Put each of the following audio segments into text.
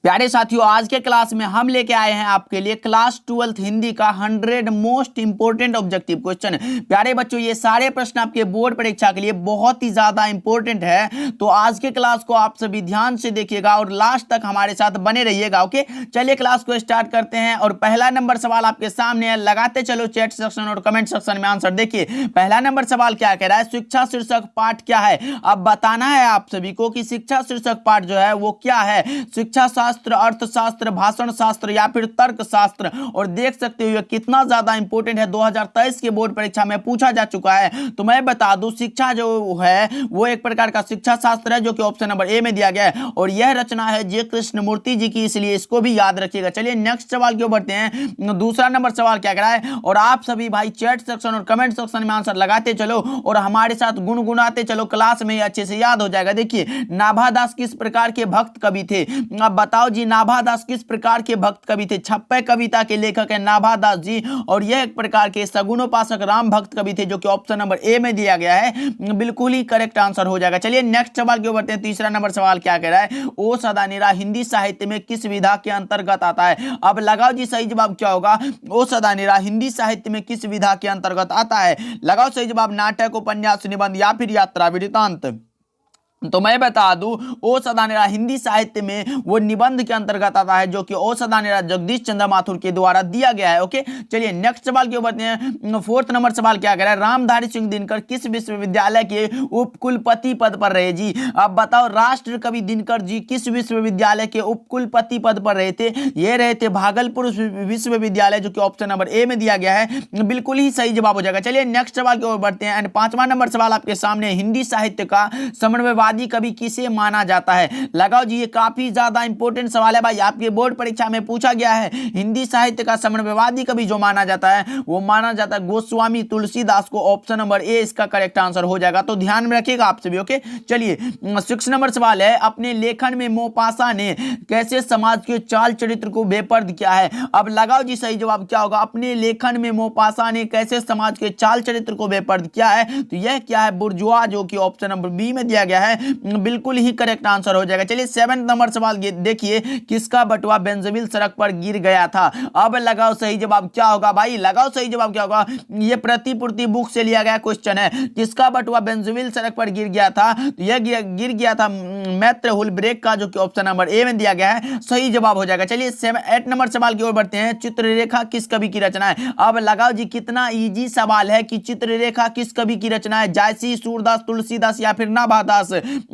प्यारे साथियों, आज के क्लास में हम लेके आए हैं आपके लिए क्लास 12th हिंदी का 100 मोस्ट इंपोर्टेंट ऑब्जेक्टिव क्वेश्चन। प्यारे बच्चों, ये सारे प्रश्न आपके बोर्ड परीक्षा के लिए बहुत ही ज्यादा इंपॉर्टेंट है, तो आज के क्लास को आप सभी ध्यान से देखिएगा और लास्ट तक हमारे साथ बने रहिएगा। ओके, चलिए क्लास को स्टार्ट करते हैं। और पहला नंबर सवाल आपके सामने है, लगाते चलो चैट सेक्शन और कमेंट सेक्शन में आंसर। देखिए पहला नंबर सवाल क्या कह रहा है, शिक्षा शीर्षक पाठ क्या है। अब बताना है आप सभी को कि शिक्षा शीर्षक पाठ जो है वो क्या है। शिक्षा शास्त्र, अर्थशास्त्र, भाषण शास्त्र या फिर तर्क शास्त्र। और देख सकते हो ये कितना ज्यादा इंपॉर्टेंट है, 2023 के बोर्ड परीक्षा में पूछा जा चुका है। तो मैं बता दूं, शिक्षा जो है वो एक प्रकार का शिक्षा शास्त्र है जो कि ऑप्शन नंबर ए में दिया गया है और यह रचना है जे कृष्णमूर्ति जी की, इसलिए इसको भी याद रखिएगा। चलिए नेक्स्ट सवाल की ओर बढ़ते हैं। दूसरा नंबर सवाल क्या कह रहा है, और आप सभी भाई चैट सेक्शन और कमेंट सेक्शन में आंसर लगाते चलो और हमारे साथ गुनगुनाते चलो, क्लास में अच्छे से याद हो जाएगा। देखिए नाभादास किस प्रकार के भक्त कवि थे। अब बताओ जी, नाभादास किस प्रकार के भक्त कवि थे। छप्पय कविता के लेखक है नाभादास जी और यह एक प्रकार के सगुनोपासक राम भक्त कवि थे, जो कि ऑप्शन नंबर ए में दिया गया है। बिल्कुल ही करेक्ट आंसर हो जाएगा। चलिए नेक्स्ट सवाल की ओर बढ़ते हैं। तीसरा नंबर सवाल क्या कह रहा है, ओ सदा निरा हिंदी साहित्य में किस विधा के अंतर्गत आता है। अब लगाओ जी सही जवाब क्या होगा। ओ सदा निरा हिंदी साहित्य में किस विधा के अंतर्गत आता है। लगाओ सही जवाब, नाटक, उपन्यास, निबंध या फिर यात्रा वृत्तांत। तो मैं बता दूं, ओ सदा निरा हिंदी साहित्य में वो निबंध के अंतर्गत आता है, जो कि ओ सदा निरा जगदीश चंद्र माथुर के द्वारा दिया गया है। ओके, चलिए नेक्स्ट सवाल की ओर बढ़ते हैं। फोर्थ नंबर सवाल क्या कह रहा है, रामधारी सिंह दिनकर किस विश्वविद्यालय के उपकुलपति पद पर रहे जी। अब बताओ, राष्ट्र कवि दिनकर जी किस विश्वविद्यालय के उपकुलपति पद पर रहे थे। ये रहे थे भागलपुर विश्वविद्यालय, जो कि ऑप्शन नंबर ए में दिया गया है। बिल्कुल ही सही जवाब हो जाएगा। चलिए नेक्स्ट सवाल की ओर बढ़ते हैं। एंड पांचवा नंबर सवाल आपके सामने, हिंदी साहित्य का समन्वय कवि किसे माना जाता है। लगाओ जी, ये काफी ज्यादा इंपॉर्टेंट सवाल है भाई, आपके बोर्ड परीक्षा में पूछा गया है। हिंदी साहित्य का समन्वयवादी कवि जो माना जाता है वो माना जाता है गोस्वामी तुलसीदास को। ऑप्शन नंबर ए इसका करेक्ट आंसर हो जाएगा, तो ध्यान में रखिएगा आप सभी। ओके, चलिए 6 नंबर सवाल है, अपने लेखन में मोपासा ने कैसे समाज के चाल चरित्र को बेपर्द किया है। अब लगाओ जी सही जवाब क्या होगा, अपने लेखन में मोपासा ने कैसे समाज के चाल चरित्र को बेपर्द किया है। तो यह क्या है, बुर्जुआ, जो कि ऑप्शन नंबर बी में दिया गया है। बिल्कुल ही करेक्ट आंसर हो जाएगा। चलिए 7 नंबर सवाल देखिए, किसका बटुआ बेंजविल सड़क पर गिर गया था। अब लगाओ सही जवाब क्या होगा भाई, लगाओ सही जवाब क्या होगा। ये प्रतिपूर्ति बुक से लिया गया क्वेश्चन है, किसका बटुआ बेंजविल सड़क पर गिर गया था। तो यह गिर गया था मैत्र हुलब्रेक का, जो कि ऑप्शन नंबर ए में दिया गया है। सही जवाब हो जाएगा। चलिए 8 नंबर सवाल की ओर बढ़ते हैं। चित्ररेखा किस कवि की रचना है। अब लगाओ जी, कितना इजी सवाल है कि चित्ररेखा किस कवि की रचना है। जायसी, सूरदास, तुलसीदास या फिर नाभादास।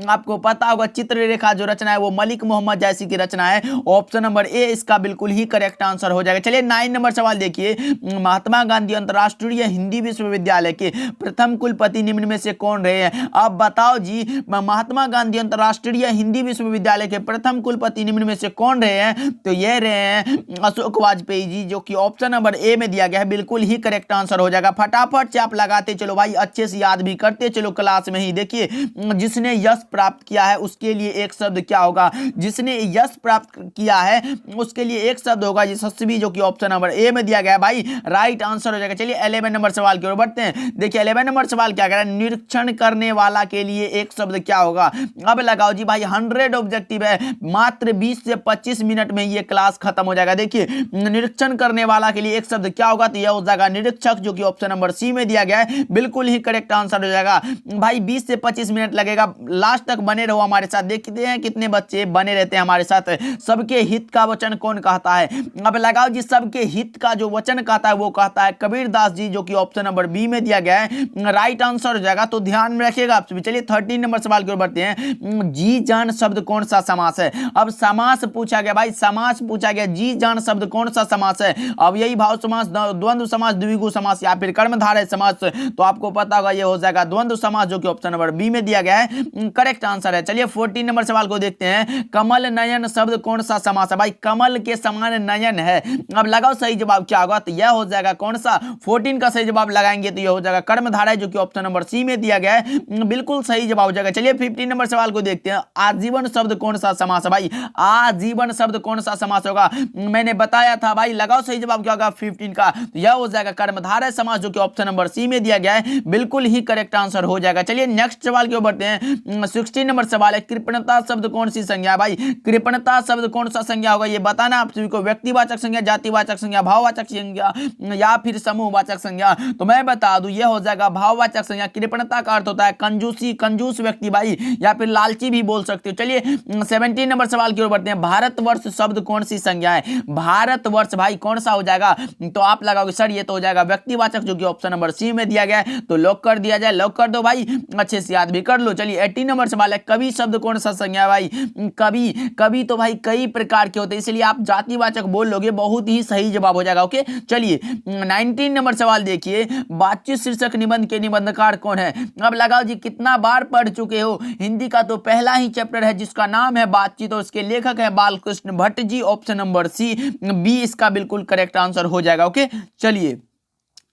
आपको पता होगा चित्ररेखा जो रचना है वो मलिक मोहम्मद जायसी की रचना है। ऑप्शन नंबर ए इसका बिल्कुल ही करेक्ट आंसर हो जाएगा। चलिए 9 नंबर सवाल देखिए, महात्मा गांधी अंतरराष्ट्रीय हिंदी विश्वविद्यालय के प्रथम कुलपति निम्न में से कौन रहे हैं। अब बताओ जी, महात्मा गांधी अंतरराष्ट्रीय हिंदी विश्वविद्यालय के प्रथम कुलपति निम्न में से कौन रहे हैं। तो ये रहे हैं अशोक वाजपेयी जी, जो कि ऑप्शन नंबर ए में दिया गया है। बिल्कुल ही करेक्ट आंसर हो जाएगा। फटाफट से आप लगाते चलो भाई, अच्छे से याद भी करते चलो क्लास में ही। देखिए, जिसने यश प्राप्त किया है उसके लिए एक शब्द क्या होगा। जिसने यश प्राप्त किया है उसके लिए एक शब्द होगा यशस्वी, जो कि ऑप्शन नंबर ए में दिया गया है भाई। राइट आंसर हो जाएगा। चलिए 11 नंबर सवाल की ओर बढ़ते हैं। देखिए 11 नंबर सवाल क्या कह रहा है, निरीक्षण करने वाला के लिए एक शब्द क्या होगा। अब लगाओ जी भाई, 100 ऑब्जेक्टिव है, मात्र 20 से 25 मिनट में ये क्लास खत्म हो जाएगा। देखिए निरीक्षण करने वाला के लिए एक शब्द क्या होगा, तो यह हो जाएगा निरीक्षक, जो कि ऑप्शन नंबर सी में दिया गया है। बिल्कुल ही करेक्ट आंसर हो जाएगा भाई। 20 से 25 मिनट लगेगा, लास्ट तक बने रहो हमारे साथ। देखते हैं कितने बच्चे बने रहते हैं हमारे साथ। सबके हित का वचन कौन कहता है। अब लगाओ जी, सबके हित का जो वचन कहता है वो कहता है कबीरदास जी, जो कि ऑप्शन नंबर बी में दिया गया है। राइट आंसर हो जाएगा, तो ध्यान में रखिएगा आप सभी। चलिए 13 नंबर सवाल की ओर बढ़ते हैं। जी जान शब्द कौन सा समास है। अब समास पूछा गया भाई, समास पूछा गया, जी जान शब्द कौन सा समास है। अब यही भाव समास, द्वंद्व समास, द्विगु समास या फिर कर्मधारय समास। तो आपको पता होगा ये हो जाएगा द्वंद्व समास, जो कि ऑप्शन नंबर बी में दिया गया है। करेक्ट आंसर है। चलिए 14 नंबर सवाल को देखते हैं। कमल नयन शब्द कौन सा समास है भाई। कमल के समान नयन है। अब लगाओ सही जवाब क्या होगा, तो यह हो जाएगा कौन सा। 14 का सही जवाब लगाएंगे तो यह हो जाएगा कर्मधारय, जो कि ऑप्शन नंबर सी में दिया गया है। बिल्कुल सही जवाब हो जाएगा। चलिए 15 नंबर सवाल को देखते हैं। आजीवन शब्द कौन सा समास है भाई। आजीवन शब्द कौन सा समास होगा, मैंने बताया था भाई। लगाओ सही जवाब क्या होगा 15 का, तो यह हो जाएगा कर्मधारय समास, जो कि ऑप्शन नंबर सी में दिया गया है। बिल्कुल ही करेक्ट आंसर हो जाएगा। चलिए नेक्स्ट सवाल की ओर बढ़ते हैं। 16 नंबर सवाल है, कृपणता शब्द कौन सी संज्ञा है भाई? कृपणता शब्द कौन सा संज्ञा होगा ये बताना आप सभी को। व्यक्तिवाचक संज्ञा, जातिवाचक संज्ञा, भाववाचक संज्ञा या फिर समूहवाचक संज्ञा? तो मैं बता दूं ये हो जाएगा भाववाचक संज्ञा। कृपणता का अर्थ होता है कंजूसी, कंजूस व्यक्ति भाई, या फिर लालची भी बोल सकते हो। चलिए 17 नंबर सवाल की ओर बढ़ते हैं। भारतवर्ष शब्द कौन सी संज्ञा है? भारतवर्ष भाई कौन सा हो जाएगा? तो आप लगाओगे सर ये तो हो जाएगा व्यक्तिवाचक, जो कि ऑप्शन नंबर सी में दिया गया है, तो लॉक कर दिया जाए। लॉक कर दो भाई, अच्छे से याद भी कर लो। चलिए 18 नंबर सवाल है, कवि शब्द कौन सा संज्ञा है भाई? कवि, कवि तो भाई कई प्रकार के होते हैं, इसलिए आप जातिवाचक बोल लोगे, बहुत ही सही जवाब हो जाएगा। ओके चलिए 19 नंबर सवाल देखिए, बातचीत शीर्षक निबंध के निबंधकार कौन है? अब लगाओ जी, कितना बार पढ़ चुके हो हिंदी का? तो पहला ही चैप्टर है जिसका नाम है बातचीत, और उसके लेखक है बालकृष्ण भट्ट जी। ऑप्शन नंबर सी, बी इसका बिल्कुल करेक्ट आंसर हो जाएगा। ओके चलिए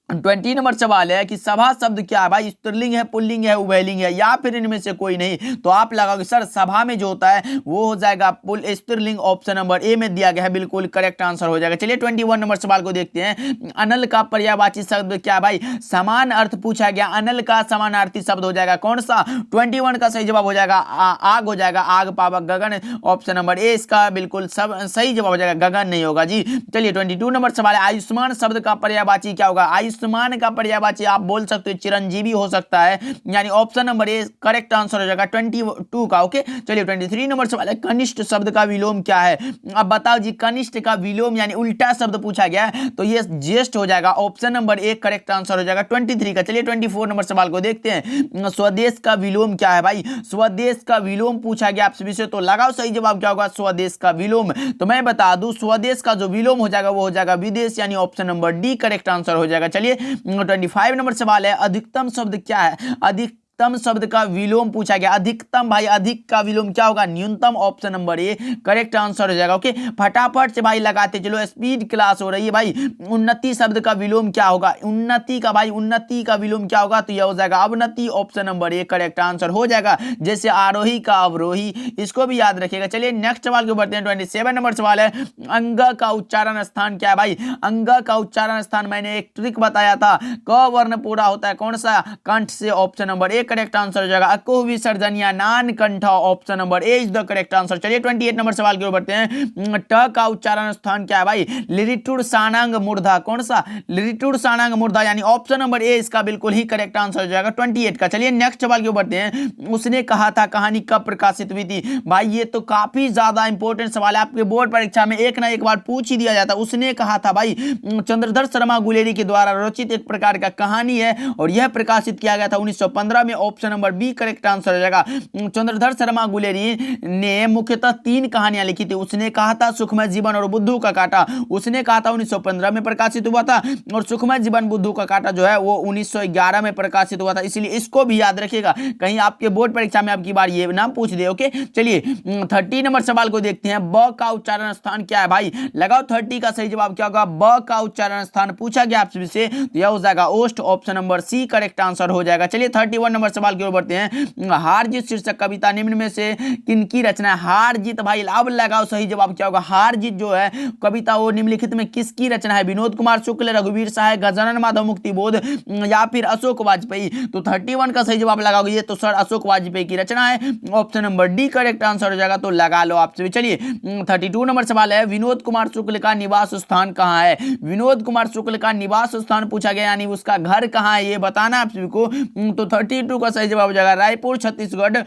20 नंबर सवाल है कि सभा शब्द क्या है भाई? स्त्रीलिंग है, पुल्लिंग है, उभयलिंग है, या फिर इनमें से कोई नहीं? तो आप लगाओगे सर सभा में जो होता है वो हो जाएगा स्त्रीलिंग। ऑप्शन नंबर ए में दिया गया है, बिल्कुल करेक्ट आंसर हो जाएगा। चलिए 21 नंबर सवाल को देखते हैं। अनल का पर्यायवाची शब्द क्या है भाई? समान अर्थ पूछा गया, अनल का समानार्थी शब्द हो जाएगा कौन सा? 21 का सही जवाब हो जाएगा आग हो जाएगा, आग, पावक, गगन। ऑप्शन नंबर ए इसका बिल्कुल सब सही जवाब हो जाएगा, गगन नहीं होगा जी। चलिए 22 नंबर सवाल है, आयुष्मान शब्द का पर्यायवाची क्या होगा? आयुष्मान का पर्यायवाची आप बोल सकते हो चिरंजीवी हो सकता है, यानी option number A correct answer हो जाएगा 22 का। ओके चलिए 23 नंबर सवाल है, कनिष्ठ शब्द का विलोम क्या है? अब बताओ जी, कनिष्ठ का विलोम यानी उल्टा शब्द पूछा गया है, तो ये ज्येष्ठ हो जाएगा। Option number A correct answer हो जाएगा 23 का। चलिए 24 नंबर सवाल को देखते हैं। स्वदेश का विलोम क्या है भाई? स्वदेश का विलोम पूछा गया आपसे विषय, तो लगाओ सही जवाब क्या होगा? स्वदेश का विलोम। तो मैं बता दूं स्वदेश का जो विलोम हो जाएगा वो हो जाएगा विदेश, यानी option number D correct answer हो जाएगा। चलिए 25 नंबर सवाल है, अधिकतम शब्द क्या है? अधिकतम शब्द का विलोम पूछा गया। अधिकतम भाई, अधिक का विलोम क्या होगा? न्यूनतम। Option number A correct answer हो जाएगा। ओके फटाफट से भाई लगाते चलो, स्पीड क्लास हो रही है भाई। उन्नति शब्द का विलोम क्या होगा? उन्नति का भाई, उन्नति का विलोम क्या होगा? तो यह हो जाएगा अवनति। Option number A correct answer हो जाएगा, जैसे आरोही का अवरोही, इसको भी याद रखिएगा। चलिए नेक्स्ट सवाल को बढ़ते हैं। 27 नंबर सवाल है, अंग का उच्चारण स्थान क्या है भाई? अंग का उच्चारण स्थान मैंने एक ट्रिक बताया था, क वर्ण पूरा होता है कौन सा? कंठ से। Option number A correct answer हो जाएगा। अकुह विसर्जन या नान कंठ। Option number A is the correct answer. चलिए 28 नंबर सवाल की ओर बढ़ते हैं। ट का उच्चारण स्थान क्या है भाई? लिरिटुड सानांग मूर्धा कौन सा? लिरिटुड सानांग मूर्धा, यानी ऑप्शन नंबर ए इसका बिल्कुल ही करेक्ट आंसर हो जाएगा 28 का। चलिए नेक्स्ट सवाल की ओर बढ़ते हैं। उसने कहा था कहानी कब प्रकाशित हुई थी? भाई ये तो काफी ज्यादा इंपॉर्टेंट सवाल है, आपके बोर्ड परीक्षा में एक ना एक बार पूछ ही दिया जाता है। उसने कहा था भाई चंद्रधर शर्मा गुलेरी के द्वारा रचित एक प्रकार का कहानी है, और यह प्रकाशित किया गया था 1915 में। Option number B correct answer हो जाएगा। चंद्रधर शर्मा गुलेरी ने मुख्यतः 3 कहानियां लिखी थी। उसने कहा था सुखमय जीवन और बुद्धू का कांटा, उसने कहा था 1915 में प्रकाशित हुआ था, और सुखमय जीवन बुद्धू का कांटा जो है वो 1911 में प्रकाशित हुआ था, इसलिए इसको भी याद रखिएगा, कहीं आपके बोर्ड परीक्षा में आपकी बार ये नाम पूछ दे। ओके चलिए 30 नंबर सवाल को देखते हैं। ब का उच्चारण स्थान क्या है भाई? लगाओ 30 का सही जवाब क्या होगा? ब का उच्चारण स्थान पूछा गया आपसे से, तो यह हो जाएगा ओस्ट। Option number C correct answer हो जाएगा। चलिए 31 नंबर सवाल की ओर बढ़ते हैं। हार जीत शीर्षक कविता निम्न में से किनकी रचना है? हार जीत भाई, अब लगाओ सही जवाब क्या होगा? हार जीत जो है कविता वो निम्नलिखित में किसकी रचना है? विनोद कुमार शुक्ल, रघुवीर सहाय, गजानन माधव मुक्तिबोध, या फिर अशोक वाजपेयी? तो 31 का सही जवाब लगाओगे तो सर अशोक वाजपेयी की रचना है। Option number D correct answer हो जाएगा, तो लगा लो आपसे भी। चलिए 32 नंबर सवाल है, विनोद कुमार शुक्ल का निवास स्थान कहाँ है? विनोद कुमार शुक्ल का निवास स्थान पूछा गया, यानी उसका घर कहाँ है ये बताना आप सभी को। तो 32 का सही जवाब हो जाएगा रायपुर छत्तीसगढ़।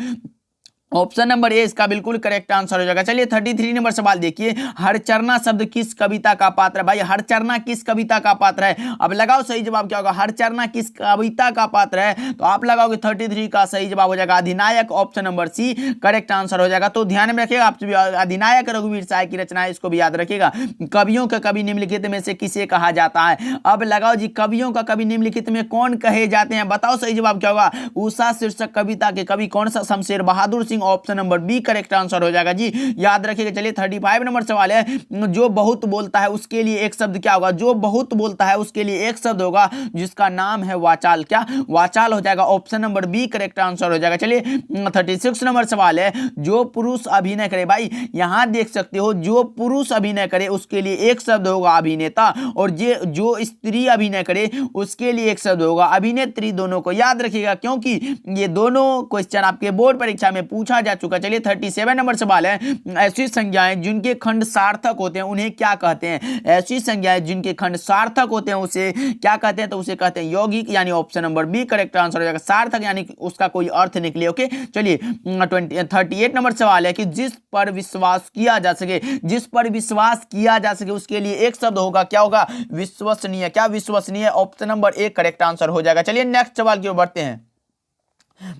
ऑप्शन नंबर ए इसका बिल्कुल करेक्ट आंसर हो जाएगा। चलिए 33 नंबर सवाल देखिए। हरचरना शब्द किस कविता का पात्र है? भाई हरचरना किस कविता का पात्र है? अब लगाओ सही जवाब क्या होगा? हरचरना किस कविता का पात्र है? तो आप लगाओगे 33 का सही जवाब हो जाएगा अधिनायक। Option number C correct answer हो जाएगा। तो ध्यान में रखिएगा, आप अधिनायक रघुवीर सहाय की रचना है, इसको भी याद रखिएगा। कवियों का कवि निम्नलिखित में से किसे कहा जाता है? अब लगाओ जी, कवियों का कवि निम्नलिखित में कौन कहे जाते हैं? बताओ सही जवाब क्या होगा? उषा शीर्षक कविता के कवि कौन सा? Shamsher Bahadur Singh. Option number B correct answer हो जाएगा जी, याद रखिएगा। चलिए 35 नंबर सवाल है, जो बहुत बोलता है उसके लिए एक शब्द क्या होगा? जो बहुत बोलता है उसके लिए एक शब्द होगा जिसका नाम है वाचाल। क्या? वाचाल हो जाएगा, option number B correct answer हो जाएगा। चलिए 36 नंबर सवाल है, जो पुरुष अभिनय करे, भाई यहां देख सकते हो, जो पुरुष अभिनय करे उसके लिए एक शब्द होगा अभिनेता, और जो स्त्री अभिनय करे उसके लिए एक शब्द होगा अभिनेत्री। दोनों को याद रखिएगा क्योंकि ये दोनों क्वेश्चन आपके बोर्ड परीक्षा में पूछा जा चुका। चलिए 37 नंबर सवाल है, ऐसी संज्ञाएं जिनके खंड सार्थक होते हैं उन्हें क्या कहते हैं? ऐसी संज्ञाएं जिनके खंड सार्थक होते हैं उसे क्या कहते हैं? तो उसे कहते हैं यौगिक, यानी option number B correct answer हो जाएगा। सार्थक यानी उसका कोई अर्थ निकले। ओके, चलिए 38 नंबर सवाल है कि जिस पर विश्वास किया जा सके, जिस पर विश्वास किया जा सके उसके लिए एक शब्द होगा, क्या होगा? विश्वसनीय। क्या? विश्वसनीय, option number A correct answer हो जाएगा। चलिए नेक्स्ट सवाल की ओर बढ़ते हैं।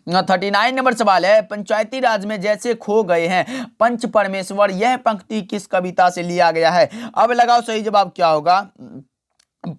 39 नंबर सवाल है, पंचायती राज में जैसे खो गए हैं पंच परमेश्वर, यह पंक्ति किस कविता से लिया गया है? अब लगाओ सही जवाब क्या होगा।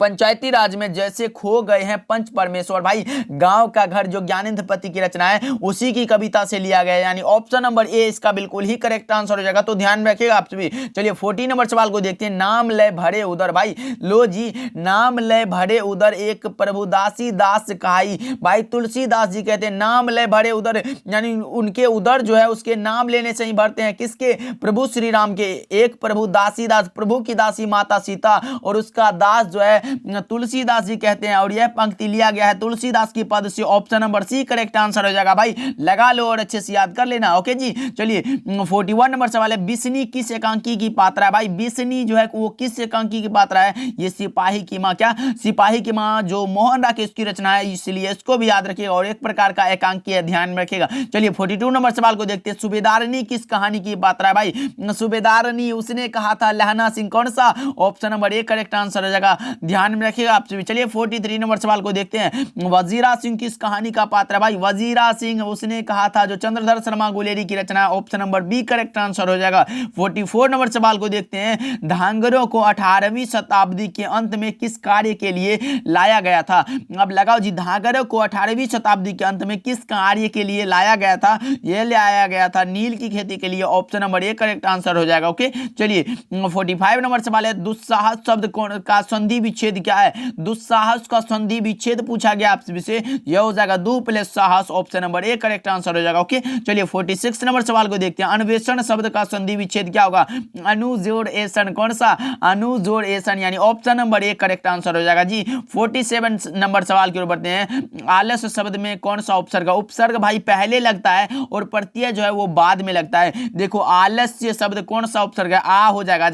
पंचायती राज में जैसे खो गए हैं पंच परमेश्वर, भाई गांव का घर जो ज्ञानेंद्र पति की रचना है उसी की कविता से लिया गया है, यानी ऑप्शन नंबर ए इसका बिल्कुल ही करेक्ट आंसर हो जाएगा। तो ध्यान में रखिएगा आप सभी। चलिए 40 नंबर सवाल को देखते हैं। नाम लय भरे उदर, भाई लो जी, नाम लय भरे उदर एक प्रभुदासी दास कहाई। भाई तुलसीदास जी कहते हैं नाम लय भरे उदर, यानी उनके उदर जो है उसके नाम लेने से ही भरते हैं। किसके? प्रभु श्री राम के। एक प्रभु दासी दास, प्रभु की दासी माता सीता और उसका दास जो है तुलसीदास जी कहते हैं, और यह पंक्ति लिया गया है तुलसीदास की पद से, option number C correct answer हो जाएगा। भाई लगा लो और अच्छे से याद कर लेना। ओके जी, चलिए 41 नंबर सवाल है, बिस्नी किस एकांकी की पात्रा है? भाई बिस्नी जो है वो किस एकांकी की पात्रा है? ये सिपाही की माँ। क्या? सिपाही की माँ जो मोहन राकेश की रचना है, इसलिए इसको भी याद रखिएगा और एक प्रकार का एकांकी है, ध्यान में रखिएगा। चलिए 42 नंबर सवाल को देखते हैं। सूबेदारनी किस कहानी की पात्रा है? भाई सूबेदारनी उसने कहा था लहना सिंह, कौन सा? Option number A correct answer हो जाएगा, ध्यान में रखिएगा आप सभी। चलिए 43 नंबर सवाल को देखते हैं। वजीरा सिंह किस कहानी का पात्र है? भाई वजीरा सिंह उसने कहा था जो चंद्रधर शर्मा गुलेरी की रचना है, option number B correct answer हो जाएगा। 44 नंबर सवाल को देखते हैं। धांगरों को 18वीं शताब्दी के अंत में किस कार्य के लिए लाया गया था? अब लगाओ जी, धांगरों को 18वीं शताब्दी के अंत में किस कार्य के लिए लाया गया था? यह लाया गया था नील की खेती के लिए, option number A correct answer हो जाएगा। ओके, चलिए 45 नंबर सवाल है। दुस्साहस शब्द का संधि विच्छेद क्या है? दुस्साहस का संधि विच्छेद पूछा गया आपसे से, यह हो जाएगा दु प्लस साहस, option number A correct answer हो जाएगा। ओके, चलिए 46 नंबर सवाल को देखते हैं। अन्वेषण शब्द का संधि विच्छेद क्या होगा? अनुजोड़ एसन, कौन सा? अनुजोड़ एसन, यानी option number A correct answer हो जाएगा जी। 47 नंबर सवाल की ओर बढ़ते हैं। आलस शब्द में कौन सा उपसर्ग? उपसर्ग भाई पहले लगता है और प्रत्यय जो है वो बाद में लगता है। देखो आलस्य शब्द कौन सा उपसर्ग है? आ हो जाएगा,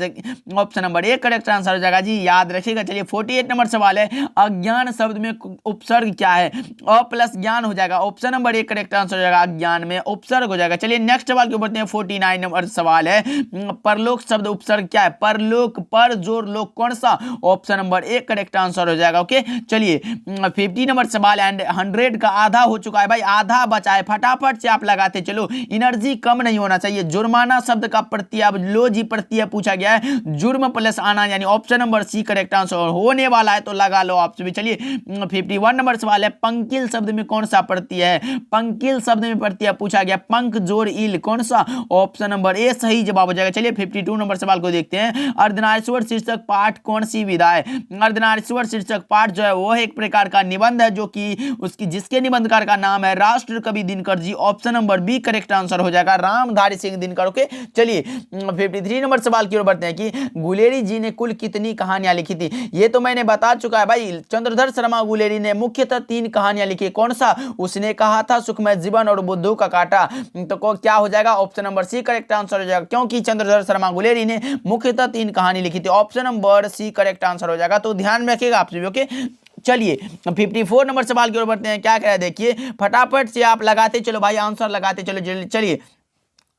option number A correct answer हो जाएगा जी, याद रखिएगा। चलिए 48 नंबर सवाल है। अज्ञान शब्द में उपसर्ग क्या है? अ प्लस ज्ञान हो जाएगा, option number A correct answer हो जाएगा, अज्ञान में उपसर्ग हो जाएगा। चलिए नेक्स्ट सवाल के ऊपर बढ़ते हैं। 49 नंबर सवाल है। परलोक शब्द उपसर्ग क्या है? परलोक, पर जोर लोक, कौन सा? Option number A correct answer हो जाएगा। ओके, चलिए 50 नंबर सवाल एंड 100 का आधा हो चुका है, भाई आधा बचा है, फटाफट से आप लगाते चलो, एनर्जी कम नहीं होना चाहिए। जुर्माना शब्द का प्रत्यय, अब लो जी प्रत्यय पूछा गया है, जुर्म प्लस आना, यानी option number C correct answer होने वाला है, तो लगा लो आप सभी। चलिए 51 नंबर सवाल है। पंकिल शब्द में कौन सा प्रत्यय है? पंकिल शब्द में प्रत्यय पूछा गया, पंख जोड़ इल, कौन सा? ऑप्शन नंबर ए सही जवाब हो जाएगा। चलिए 52 नंबर सवाल को देखते हैं। अर्धनारीश्वर शीर्षक पाठ कौन सी विधा है? अर्धनारीश्वर शीर्षक पाठ जो है वो एक प्रकार का निबंध है, जो कि उसकी जिसके निबंधकार का नाम है राष्ट्र कवि Dinkar ji, option number B correct answer हो जाएगा, रामधारी सिंह दिनकर। ओके, चलिए 53 नंबर सवाल की ओर बढ़ते हैं कि गुलेरी जी ने कुल कितनी कहानियां लिखी थी? ये तो मैंने बता चुका है भाई, चंद्रधर शर्मा गुलेरी ने मुख्यतः 3 कहानियां लिखी। कौन सा? उसने कहा था सुखमय जीवन और बुद्धू का कांटा, तो क्या हो जाएगा? Option number C correct answer हो जाएगा, क्योंकि चंद्रधर शर्मा गुलेरी ने मुख्यतः 3 कहानी लिखी थी, option number C correct answer हो जाएगा, तो ध्यान में रखिएगा आप सभी। ओके, चलिए 54 नंबर सवाल की ओर बढ़ते हैं। क्या कह रहे हैं देखिए, फटाफट से आप लगाते चलो भाई, आंसर लगाते चलो। चलिए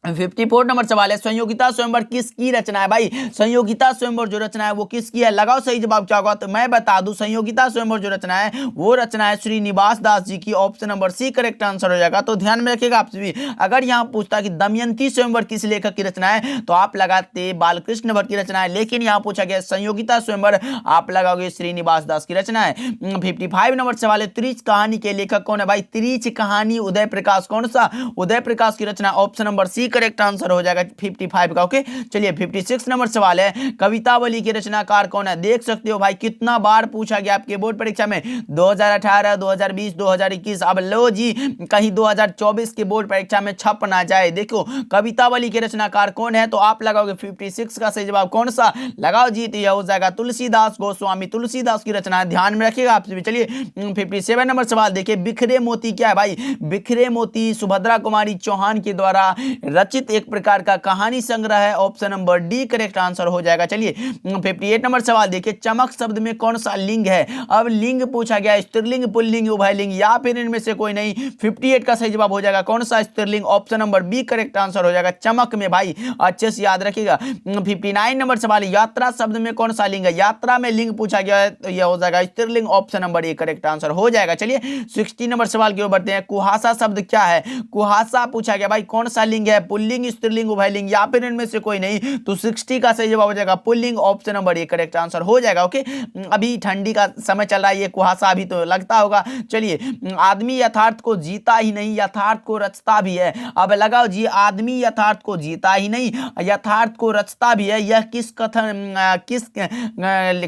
54 नंबर सवाल है, संयोगिता स्वयंवर किसकी रचना है? भाई संयोगिता स्वयंवर जो रचना है वो किसकी है? लगाओ सही जवाब क्या होगा। तो मैं बता दूं, संयोगिता स्वयंवर जो रचना है वो रचना है श्रीनिवास दास जी की। Option number C correct answer हो जाएगा। तो ध्यान में रखिएगा आप सभी, अगर यहाँ पूछता कि दमयंती स्वयंवर किस लेखक की रचना है तो आप लगाते बालकृष्ण भट्ट की रचना है, लेकिन यहाँ पूछा गया संयोगिता स्वयंवर, आप लगाओगे श्रीनिवास दास की रचना है। 55 नंबर सवाल है, त्रिच कहानी के लेखक कौन है? भाई त्रिच कहानी उदय प्रकाश, कौन सा? उदय प्रकाश की रचना। Option number C correct answer हो जाएगा 55 का। ओके चलिए 56 नंबर सवाल है, कवितावली के रचनाकार कौन है? देख सकते हो भाई कितना बार पूछा गया आपके बोर्ड परीक्षा में, 2018, 2020, 2021। अब लो जी, कहीं 2024 के बोर्ड परीक्षा में छप ना जाए। देखो कवितावली के रचनाकार कौन है, तो आप लगाओगे 56 का सही जवाब कौन सा? लगाओ जी, तो यह हो जाएगा तुलसीदास गोस्वामी, तुलसीदास की रचना है। ध्यान में रखिएगा आप सभी। चलिए 57 नंबर सवाल देखिए, बिखरे मोती क्या है? भाई बिखरे मोती सुभद्रा कुमारी चौहान के द्वारा रचित एक प्रकार का कहानी संग्रह है। Option number D correct answer हो जाएगा। चलिए 58 नंबर सवाल देखिए, चमक शब्द में कौन सा लिंग है? अब लिंग पूछा गया, स्त्रीलिंग, पुल्लिंग, उभयलिंग या फिर इनमें से कोई नहीं। 58 का सही जवाब हो जाएगा कौन सा? स्त्रीलिंग। Option number B correct answer हो जाएगा, चमक में। भाई अच्छे से याद रखिएगा। 59 नंबर सवाल, यात्रा शब्द में कौन सा लिंग है? यात्रा में लिंग पूछा गया है तो यह हो जाएगा स्त्रीलिंग। Option number A correct answer हो जाएगा। चलिए 60 नंबर सवाल की ओर बढ़ते हैं, कुहासा शब्द क्या है? कुहासा पूछा गया, भाई कौन सा लिंग है? पुल्लिंग, स्त्रीलिंग, उभयलिंग या फिर इनमें से कोई नहीं। तो 60 का सही जवाब हो जाएगा pulling. Option number A correct answer हो जाएगा। ओके अभी ठंडी का समय चल रहा है, ये कुहासा अभी तो लगता होगा। चलिए आदमी यथार्थ को जीता ही नहीं, यथार्थ को रचता भी है। अब लगाओ जी, आदमी यथार्थ को जीता ही नहीं, यथार्थ को रचता भी है। यह किस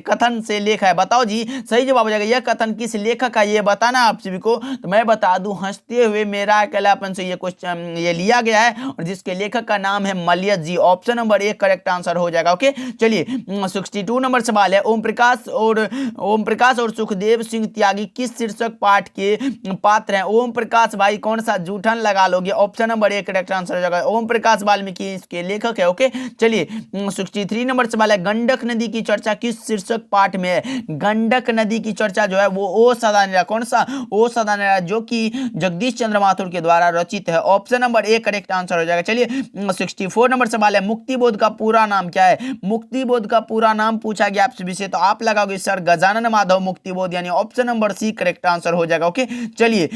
कथन से लेख है? बताओ जी, सही जवाब हो जाएगा यह कथन किस लेखक का, ये बताना आप सभी को। तो मैं बता दूं, हंसते हुए मेरा अकेलापन से ये क्वेश्चन ये लिया गया है और जिसके लेखक का नाम है Malayaj ji. Option number A correct answer हो जाएगा। ओके चलिए 62 नंबर सवाल है, ओम प्रकाश और सुखदेव सिंह त्यागी किस शीर्षक पाठ के पात्र हैं? ओम प्रकाश भाई कौन सा? जूठन लगा लोगे। Option number A correct answer हो जाएगा, ओम प्रकाश वाल्मीकि इसके लेखक है। ओके चलिए 63 नंबर सवाल है, गंडक नदी की चर्चा किस शीर्षक पाठ में है? गंडक नदी की चर्चा जो है वो ओ सदानेरा, कौन सा? ओ सदानेरा, जो कि जगदीश चंद्र माथुर के द्वारा रचित है। Option number A correct answer हो जाएगा। चलिए 64 नंबर सवाल है, मुक्तिबोध का पूरा नाम क्या है? मुक्तिबोध का पूरा नाम पूछा गया आप सभी से, तो आप लगाओगे सर गजानन माधव मुक्तिबोध, यानी option number C correct answer हो जाएगा। ओके चलिए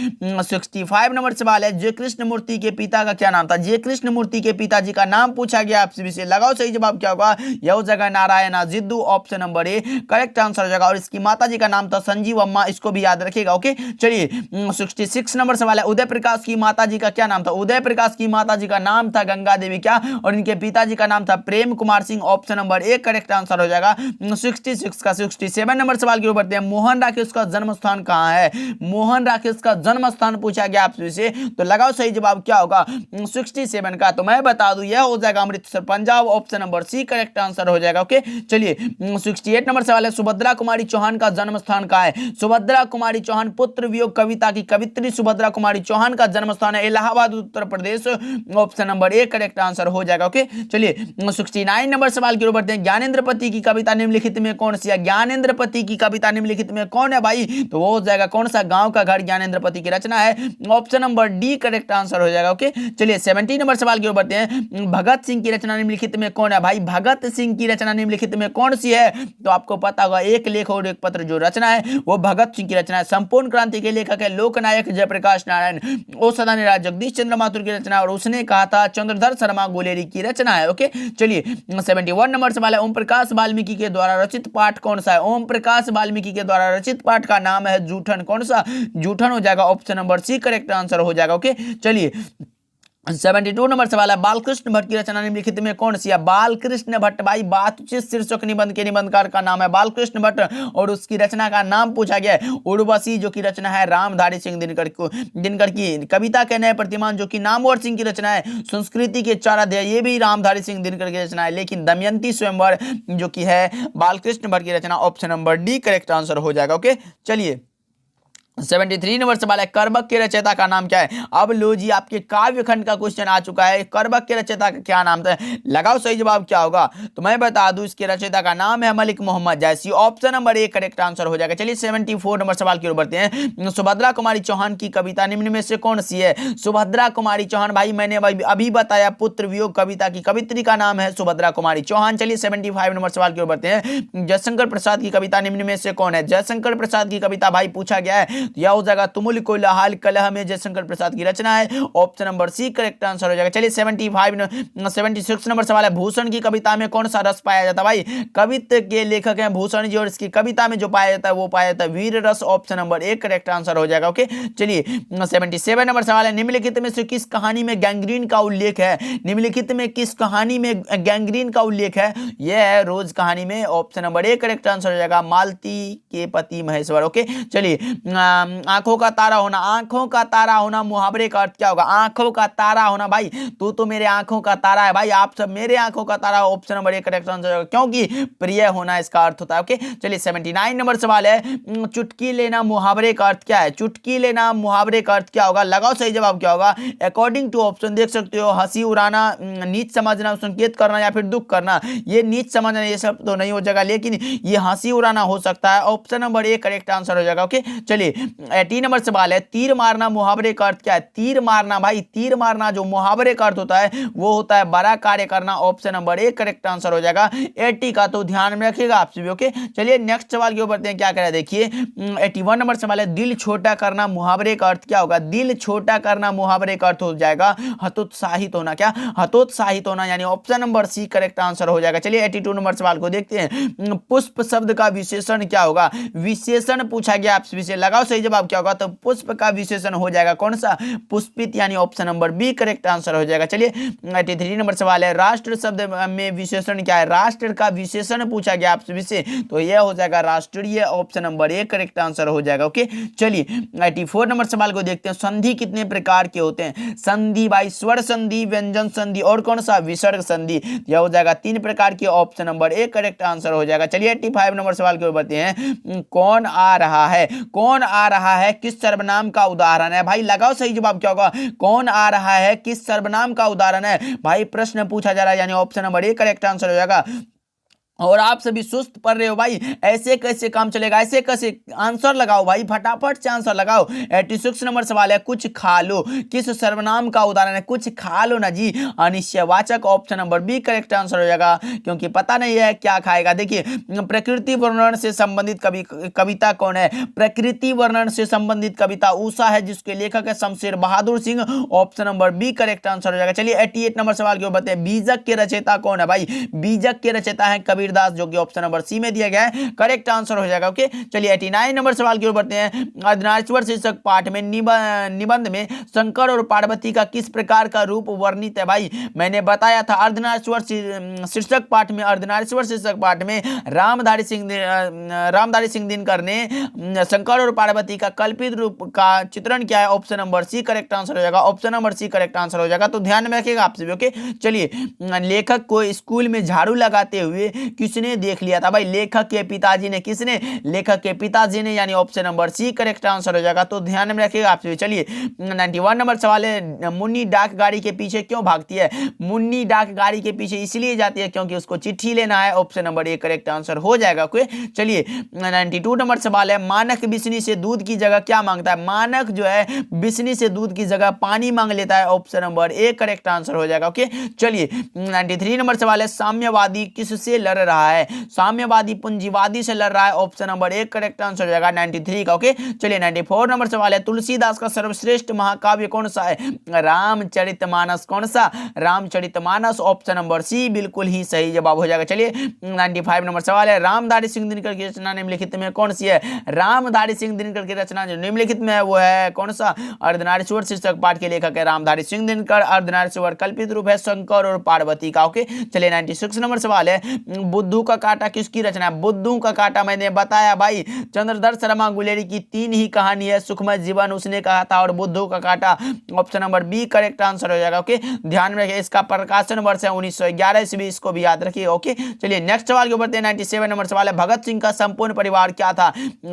65 नंबर सवाल है, जय कृष्ण मूर्ति के पिता का क्या नाम था? जय कृष्ण मूर्ति के पिताजी का नाम पूछा गया आप सभी से, लगाओ सही जवाब क्या होगा? यह हो जाएगा Narayana Jiddu. Option number A correct answer हो जाएगा। और इसकी माता जी का नाम था संजीव अम्मा, इसको भी याद रखिएगा। ओके चलिए 66 नंबर सवाल है, उदय प्रकाश की माता जी का क्या नाम था? उदय प्रकाश की माता जी का नाम था गंगा देवी, क्या? और इनके पिताजी का नाम था Prem Kumar Singh. Option number A correct answer हो जाएगा 66 का। 67 नंबर सवाल की ओर बढ़ते हैं, मोहन राकेश का जन्म स्थान कहां है? मोहन राकेश का जन्म स्थान पूछा गया आपसे से, तो लगाओ सही जवाब क्या होगा 67 का। तो मैं बता दूं यह हो जाएगा Amritsar Punjab. Option number C correct answer हो जाएगा। ओके चलिए 68 नंबर सवाल है, सुभद्रा कुमारी चौहान का जन्म स्थान कहां है? सुभद्रा कुमारी चौहान पुत्र वियोग कविता की कवित्री सुभद्रा कुमारी चौहान का जन्म स्थान है Allahabad Uttar Pradesh. Option number A correct answer हो जाएगा। ओके चलिए 69 नंबर सवाल की ओर बढ़ते हैं, ज्ञानेंद्रपति की कविता निम्नलिखित में कौन सी है? ज्ञानेंद्रपति की कविता निम्नलिखित में कौन है भाई? तो वो हो जाएगा कौन सा? गांव का घर ज्ञानेंद्रपति की रचना है। Option number D correct answer हो जाएगा। ओके चलिए 70 नंबर सवाल की ओर बढ़ते हैं, भगत सिंह की रचना निम्नलिखित में कौन है? भाई भगत सिंह की रचना निम्नलिखित में कौन सी है? तो आपको पता होगा, एक लेख और एक पत्र जो रचना है वो भगत सिंह की रचना है। संपूर्ण क्रांति के लेखक है लोकनायक जयप्रकाश नारायण। ओ सदानेरा जगदीश चंद्र माथुर की रचना, और उसने कहा था चंद्रधर शर्मा गुलेरी की रचना है। ओके चलिए 71 नंबर सवाल है, ओम प्रकाश वाल्मीकि के द्वारा रचित पाठ कौन सा है? ओम प्रकाश वाल्मीकि के द्वारा रचित पाठ का नाम है जूठन। कौन सा? जूठन हो जाएगा। Option number C correct answer हो जाएगा। ओके चलिए 72 नंबर सवाल है, बालकृष्ण भट्ट की रचना निम्नलिखित में कौन सी है? बालकृष्ण भट्ट भाई बातचीत शीर्षक निबंध के निबंधकार का नाम है बालकृष्ण भट्ट, और उसकी रचना का नाम पूछा गया है उर्वशी, जो की रचना है रामधारी सिंह दिनकर की। कविता के नए प्रतिमान, जो कि नामवर सिंह की रचना है। संस्कृति के चार अध्याय, ये भी रामधारी सिंह दिनकर की रचना है। लेकिन दमयंती स्वयंवर जो की है बालकृष्ण भट्ट की रचना। Option number D correct answer हो जाएगा। ओके चलिए 73 नंबर सवाल है, करबक के रचयिता का नाम क्या है। अब लो जी, आपके काव्य खंड का क्वेश्चन आ चुका है। करबक के रचयिता का क्या नाम था, लगाओ सही जवाब क्या होगा। तो मैं बता दूं, इसके रचयिता का नाम है मलिक मोहम्मद जैसी। ऑप्शन नंबर 1 करेक्ट आंसर हो जाएगा। चलिए 74 नंबर सवाल की ओर बढ़ते हैं। सुभद्रा कुमारी चौहान की कविता निम्न में से कौन सी है। सुभद्रा कुमारी चौहान, भाई मैंने अभी बताया, पुत्र वियोग कविता की कवित्री का नाम है सुभद्रा कुमारी चौहान। चलिए 75 नंबर सवाल की ओर बढ़ते हैं। जयशंकर प्रसाद की कविता निम्न में से कौन है। जयशंकर प्रसाद की कविता भाई पूछा गया है, यह हो जाएगा तुमुल कोलाहल कलह में जयशंकर प्रसाद की रचना है। Option number C correct answer हो जाएगा। चलिए 76 नंबर सवाल है, भूषण की कविता में कौन सा रस पाया जाता है। भाई कवित्व के लेखक हैं भूषण जी, और इसकी कविता में जो पाया जाता है वो पाया जाता है वीर रस। ऑप्शन नंबर 1 करेक्ट आंसर हो जाएगा। ओके, चलिए 77 नंबर सवाल है, निम्नलिखित में से किस कहानी में गैंग्रीन का उल्लेख है। निम्नलिखित में किस कहानी में गैंग्रीन का उल्लेख है। यह है रोज कहानी में। ऑप्शन नंबर 1 करेक्ट आंसर हो जाएगा, मालती के पति महेश्वर। ओके, चलिए आंखों का तारा होना, आंखों का तारा होना मुहावरे का अर्थ क्या होगा। आंखों का तारा होना, भाई तू तो मेरे आंखों का तारा है, भाई आप सब मेरे आंखों का तारा। ऑप्शन नंबर 1 करेक्ट आंसर होगा, क्योंकि प्रिय होना इसका अर्थ होता है। ओके, चलिए 79 नंबर सवाल है, चुटकी लेना मुहावरे का अर्थ क्या है। चुटकी लेना मुहावरे का अर्थ क्या होगा, लगाओ सही जवाब क्या होगा। अकॉर्डिंग टू ऑप्शन देख सकते हो, हंसी उड़ाना, नीच समझना, संकेत करना या फिर दुख करना। ये नीच समझना ये सब तो नहीं हो जाएगा, लेकिन ये हंसी उड़ाना हो सकता है। ऑप्शन नंबर 1 करेक्ट आंसर हो जाएगा। ओके, चलिए 80 नंबर सवाल है, तीर मारना मुहावरे का अर्थ क्या है। तीर मारना, भाई तीर मारना जो मुहावरे का अर्थ होता है वो होता है बड़ा कार्य करना। ऑप्शन नंबर 1 करेक्ट आंसर हो जाएगा। 80 का तो ध्यान में रखिएगा आप सभी। ओके, चलिए नेक्स्ट सवाल के ऊपर बढ़ते हैं, क्या कह रहा है देखिए। 81 नंबर सवाल है, दिल छोटा करना मुहावरे का अर्थ क्या होगा। दिल छोटा करना मुहावरे का अर्थ हो जाएगा हतोत्साहित होना। क्या, हतोत्साहित होना, यानी option number C correct answer हो जाएगा। चलिए 82 नंबर सवाल को देखते हैं। पुष्प शब्द का विशेषण क्या होगा। विशेषण पूछा गया आपसे, विशेषण लगाओ सही जवाब क्या होगा। तो पुष्प का विशेषण हो जाएगा कौन सा, पुष्पित, यानी option number B correct answer हो जाएगा। चलिए 83 नंबर सवाल है, राष्ट्र शब्द में विशेषण क्या है। राष्ट्र का विशेषण पूछा गया आपसे विषय, तो यह हो जाएगा राष्ट्रीय। ऑप्शन नंबर 1 करेक्ट आंसर हो जाएगा। ओके, चलिए 84 नंबर सवाल को देखते हैं। संधि कितने प्रकार के होते हैं। संधि भाई स्वर संधि, व्यंजन संधि और कौन सा विसर्ग संधि। यह हो जाएगा 3 प्रकार के। ऑप्शन नंबर 1 करेक्ट आंसर हो जाएगा। चलिए 85 नंबर सवाल की ओर बढ़ते हैं। कौन आ रहा है, कौन आ रहा है किस सर्वनाम का उदाहरण है। भाई लगाओ सही जवाब क्या होगा। कौन आ रहा है किस सर्वनाम का उदाहरण है। भाई प्रश्न पूछा जा रहा है, यानी ऑप्शन नंबर 1 करेक्ट आंसर हो जाएगा। और आप सभी सुस्त पढ़ रहे हो भाई, ऐसे कैसे काम चलेगा, ऐसे कैसे आंसर लगाओ भाई, फटाफट से आंसर लगाओ। 86 नंबर सवाल है, कुछ खा लो किस सर्वनाम का उदाहरण है। कुछ खा लो ना जी, अनिश्चयवाचक। Option number B correct answer हो जाएगा, क्योंकि पता नहीं है क्या खाएगा। देखिए प्रकृति वर्णन से संबंधित कविता कौन है। प्रकृति वर्णन से संबंधित कविता उषा है, जिसके लेखक है Shamsher Bahadur Singh. Option number B correct answer हो जाएगा। चलिए 88 नंबर सवाल के बताते हैं, बीजक के रचयिता कौन है। भाई बीजक के रचयिता है कबीर दास, जो कि ऑप्शन नंबर सी में दिया गया है, करेक्ट आंसर हो जाएगा। ओके, चलिए 89 नंबर सवाल की ओर बढ़ते हैं। अर्धनारीश्वर शीर्षक पाठ में निबंध में शंकर और पार्वती का किस प्रकार का रूप वर्णित है। भाई मैंने बताया था अर्धनारीश्वर शीर्षक पाठ में, अर्धनारीश्वर शीर्षक पाठ में रामधारी सिंह दिनकर ने शंकर और पार्वती का कल्पित रूप का चित्रण किया है। Option number C correct answer हो जाएगा। Option number C correct answer हो जाएगा, तो ध्यान में रखिएगा आप सभी। ओके, चलिए लेखक को स्कूल में झाड़ू लगाते हुए किसने देख लिया था। भाई लेखक के पिताजी ने, किसने, लेखक के पिताजी ने, यानी option number C correct answer हो जाएगा, तो ध्यान में रखिएगा आप सभी। चलिए 91 नंबर सवाल है, मुन्नी डाक गाड़ी के पीछे क्यों भागती है। मुन्नी डाक गाड़ी के पीछे इसलिए जाती है क्योंकि उसको चिट्ठी लेना है। ऑप्शन नंबर 1 करेक्ट आंसर हो जाएगा। ओके, चलिए 92 नंबर सवाल है, मानक बिस्नी से दूध की जगह क्या मांगता है। मानक जो है बिस्नी से दूध की जगह पानी मांग लेता है। ऑप्शन नंबर 1 करेक्ट आंसर हो जाएगा। ओके, चलिए 93 नंबर सवाल है, साम्यवादी किससे लड़ रहा है। साम्यवादी पूंजीवादी से लड़ रहा है। ऑप्शन नंबर 1 करेक्ट आंसर हो जाएगा 93 का। ओके, चलिए 94 नंबर सवाल है, तुलसीदास का सर्वश्रेष्ठ महाकाव्य कौन सा है। रामचरितमानस। कौन सा, रामचरितमानस। ऑप्शन नंबर सी बिल्कुल ही सही जवाब हो जाएगा। चलिए 95 नंबर सवाल है, रामधारी सिंह दिनकर की रचना निम्नलिखित में कौन सी है। रामधारी सिंह दिनकर की रचना जो निम्नलिखित में है वो है कौन सा, अर्धनारीश्वर शीर्षक पाठ के लेखक है रामधारी सिंह दिनकर। अर्धनारीश्वर कल्पित रूप है शंकर और पार्वती का। ओके, चलिए 96 नंबर सवाल है, बुद्धू का कांटा किसकी रचना है? बुद्धू का कांटा मैंने बताया भाई चंद्रधर शर्मा गुलेरी की 3 ही कहानी है, सुखमय जीवन उसने कहा था और बुद्धू का कांटा। Option number B correct answer हो जाएगा। ओके, ध्यान में रखिए, इसका प्रकाशन वर्ष है 1911 ईस्वी, इसको भी याद रखिए। ओके, चलिए नेक्स्ट सवाल के ऊपर 97 नंबर सवाल है, भगत सिंह का संपूर्ण परिवार क्या था?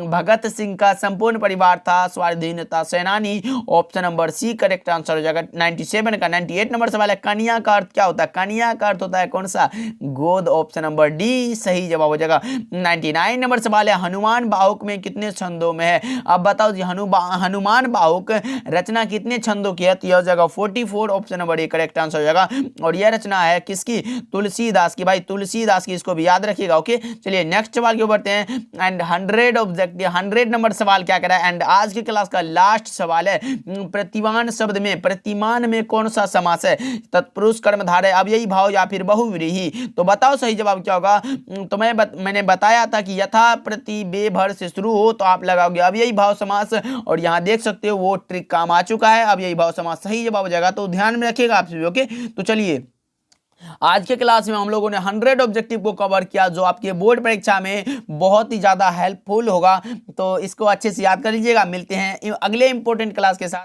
भगत सिंह का संपूर्ण परिवार था स्वाधीनता सेनानी। Option number C correct answer हो जाएगा 97 का। 98 नंबर सवाल है, कन्या का अर्थ क्या होता है? कन्या का अर्थ होता है कौन सा? गोद। ऑप्शन नंबर डी सही जवाब हो जाएगा। 99 नंबर सवाल है, हनुमान बाहुक में कितने छंदों में है? अब बताओ जी, हनुमान बाहुक रचना कितने छंदों की है? तो यह हो जाएगा 44। Option number A correct answer हो जाएगा। और यह रचना है किसकी? तुलसीदास की। भाई तुलसीदास की, इसको भी याद रखिएगा। ओके, चलिए नेक्स्ट सवाल के ऊपर बढ़ते हैं। एंड 100 ऑब्जेक्टिव 100 नंबर सवाल क्या कह रहा है? एंड आज की क्लास का लास्ट सवाल है, प्रतिमान शब्द में प्रतिमान में कौन सा समास है? तत्पुरुष कर्मधारय अव्ययी भाव या फिर बहुव्रीहि? तो बताओ सही जवाब क्या होगा? तो मैंने बताया था कि यथा प्रति बेभर से शुरू हो तो आप लगाओगे अव्ययी भाव समास, और यहां देख सकते हो वो ट्रिक काम आ चुका है, अव्ययी भाव समास सही जवाब हो जाएगा। तो ध्यान में रखिएगा आप सभी। ओके, तो चलिए आज के क्लास में हम लोगों ने 100 ऑब्जेक्टिव को कवर किया, जो आपके बोर्ड परीक्षा में बहुत ही ज्यादा हेल्पफुल होगा। तो इसको अच्छे से याद कर लीजिएगा। मिलते हैं अगले इंपॉर्टेंट क्लास के साथ।